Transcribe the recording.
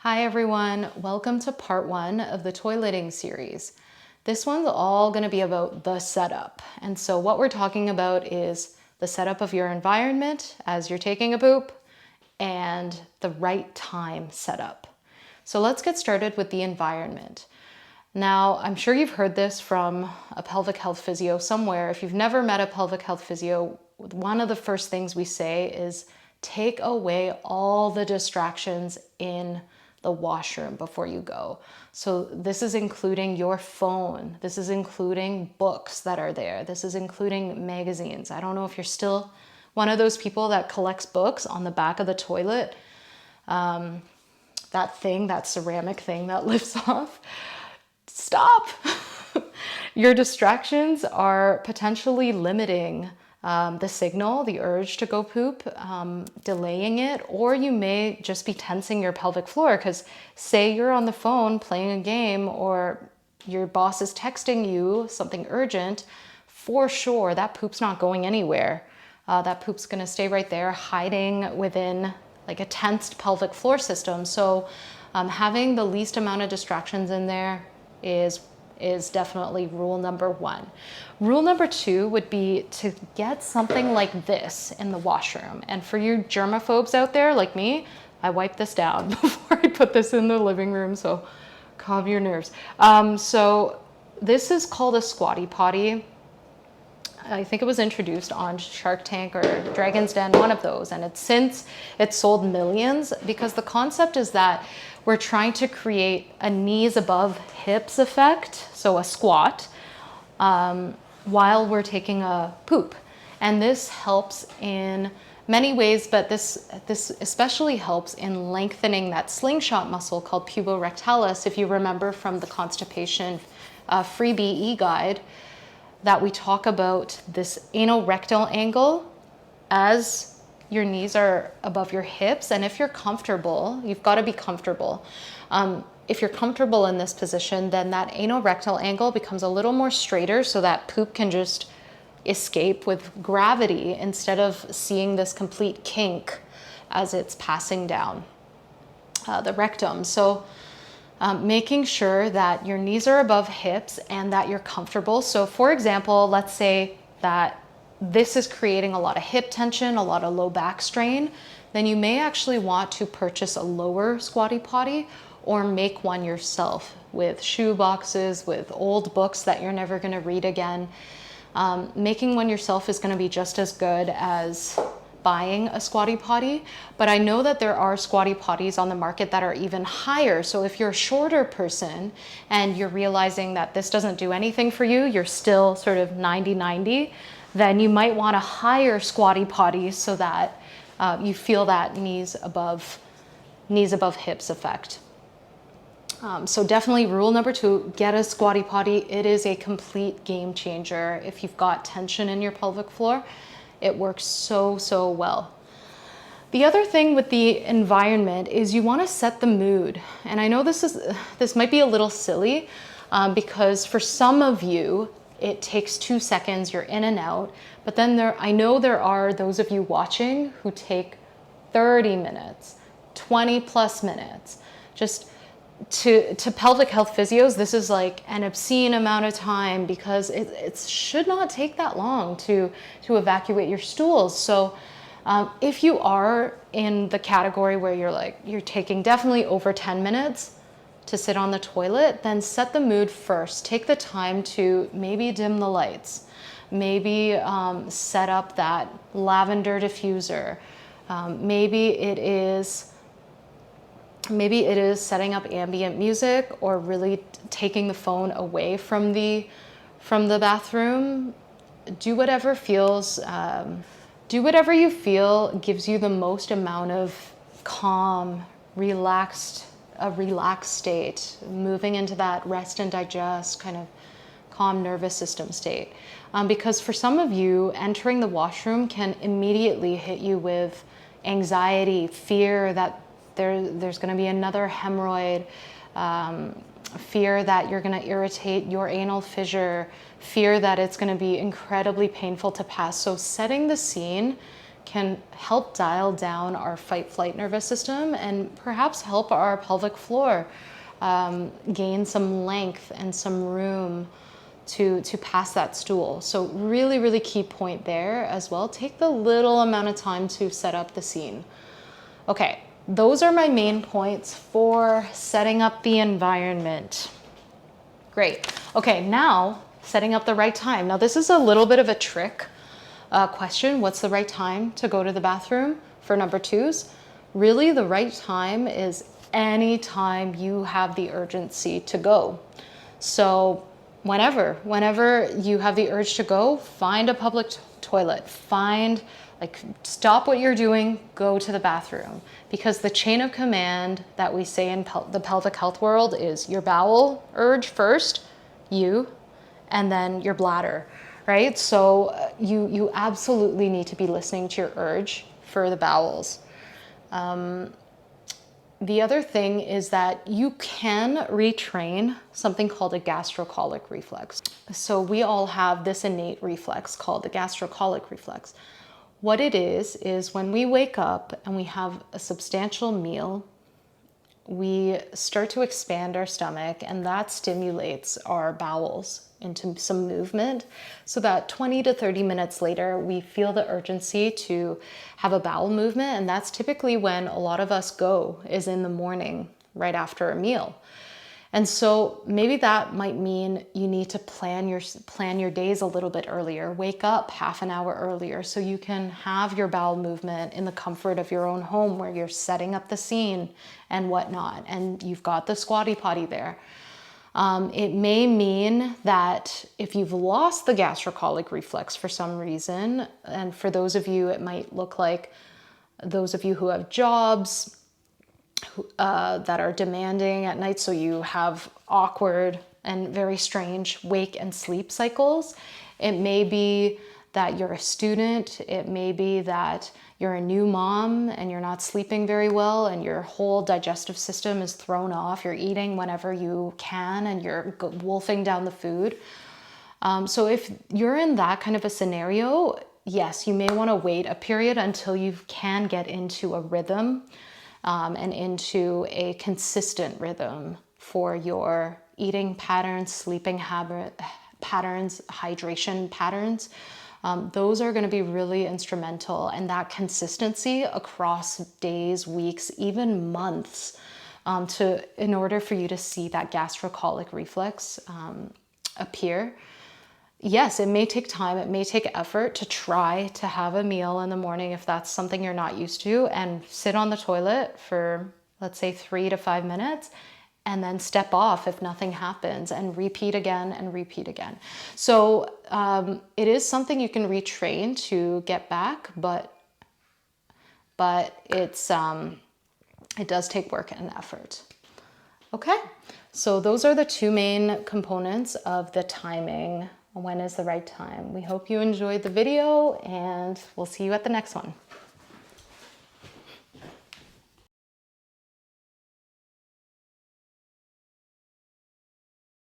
Hi everyone, welcome to part 1 of the toileting series. This one's all going to be about the setup. And so what we're talking about is the setup of your environment as you're taking a poop and the right time setup. So let's get started with the environment. Now, I'm sure you've heard this from a pelvic health physio somewhere. If you've never met a pelvic health physio, one of the first things we say is take away all the distractions in the washroom before you go. So this is including your phone. This is including books that are there. This is including magazines. I don't know if you're still one of those people that collects books on the back of the toilet. That ceramic thing that lifts off. Stop! Your distractions are potentially limiting the signal, the urge to go poop, delaying it, or you may just be tensing your pelvic floor because say you're on the phone playing a game or your boss is texting you something urgent, for sure that poop's not going anywhere. That poop's going to stay right there hiding within like a tensed pelvic floor system. So having the least amount of distractions in there is definitely rule number 1. Rule number 2 would be to get something like this in the washroom. And for you germaphobes out there like me, I wipe this down before I put this in the living room, so calm your nerves. So this is called a squatty potty. I think it was introduced on Shark Tank or Dragon's Den, one of those, and it's sold millions because the concept is that we're trying to create a knees above hips effect, so a squat, while we're taking a poop. And this helps in many ways, but this especially helps in lengthening that slingshot muscle called puborectalis, if you remember from the constipation free BE guide, that we talk about this anorectal angle as your knees are above your hips. And if you're comfortable, you've got to be comfortable. If you're comfortable in this position, then that anorectal angle becomes a little more straighter so that poop can just escape with gravity instead of seeing this complete kink as it's passing down the rectum. So making sure that your knees are above hips and that you're comfortable. So for example, let's say that this is creating a lot of hip tension, a lot of low back strain, then you may actually want to purchase a lower squatty potty or make one yourself with shoe boxes, with old books that you're never going to read again. Making one yourself is going to be just as good as buying a squatty potty, but I know that there are squatty potties on the market that are even higher. So if you're a shorter person and you're realizing that this doesn't do anything for you, you're still sort of 90-90, then you might want a higher squatty potty so that you feel that knees above hips effect. So definitely rule number 2, get a squatty potty. It is a complete game changer. If you've got tension in your pelvic floor, it works so well. The other thing with the environment is you want to set the mood. And I know this might be a little silly because for some of you, it takes 2 seconds, you're in and out. But then I know there are those of you watching who take 30 minutes, 20 plus minutes. Just to pelvic health physios, this is like an obscene amount of time because it should not take that long to evacuate your stools. So if you are in the category where you're taking definitely over 10 minutes to sit on the toilet, then set the mood first. Take the time to maybe dim the lights, maybe set up that lavender diffuser. Maybe it is setting up ambient music or really taking the phone away from the bathroom. Do whatever you feel gives you the most amount of calm, a relaxed state, moving into that rest and digest kind of calm nervous system state. Because for some of you, entering the washroom can immediately hit you with anxiety, fear that there's going to be another hemorrhoid, fear that you're going to irritate your anal fissure, fear that it's going to be incredibly painful to pass. So setting the scene can help dial down our fight-flight nervous system and perhaps help our pelvic floor gain some length and some room to pass that stool. So really, really key point there as well. Take the little amount of time to set up the scene. Okay, those are my main points for setting up the environment. Great. Okay, now setting up the right time. Now this is a little bit of a trick question. What's the right time to go to the bathroom for number twos? Really, the right time is any time you have the urgency to go. So whenever you have the urge to go, find a public toilet. Stop what you're doing, go to the bathroom. Because the chain of command that we say in the pelvic health world is your bowel urge first, and then your bladder, right? So you absolutely need to be listening to your urge for the bowels. The other thing is that you can retrain something called a gastrocolic reflex. So we all have this innate reflex called the gastrocolic reflex. What it is when we wake up and we have a substantial meal, we start to expand our stomach, and that stimulates our bowels into some movement, so that 20 to 30 minutes later, we feel the urgency to have a bowel movement. And that's typically when a lot of us go, is in the morning, right after a meal. And so maybe that might mean you need to plan your days a little bit earlier. Wake up half an hour earlier so you can have your bowel movement in the comfort of your own home, where you're setting up the scene and whatnot, and you've got the squatty potty there. It may mean that if you've lost the gastrocolic reflex for some reason, and for those of you, it might look like those of you who have jobs that are demanding at night, so you have awkward and very strange wake and sleep cycles. It may be that you're a student. It may be that you're a new mom and you're not sleeping very well and your whole digestive system is thrown off. You're eating whenever you can and you're wolfing down the food. So if you're in that kind of a scenario, yes, you may want to wait a period until you can get into a rhythm and into a consistent rhythm for your eating patterns, sleeping patterns, hydration patterns. Those are going to be really instrumental, and that consistency across days, weeks, even months, in order for you to see that gastrocolic reflex appear. Yes, it may take time, it may take effort to try to have a meal in the morning if that's something you're not used to, and sit on the toilet for, let's say, 3 to 5 minutes, and then step off if nothing happens, and repeat again and repeat again. So it is something you can retrain to get back, but it does take work and effort. Okay, so those are the two main components of the timing. When is the right time? We hope you enjoyed the video, and we'll see you at the next one.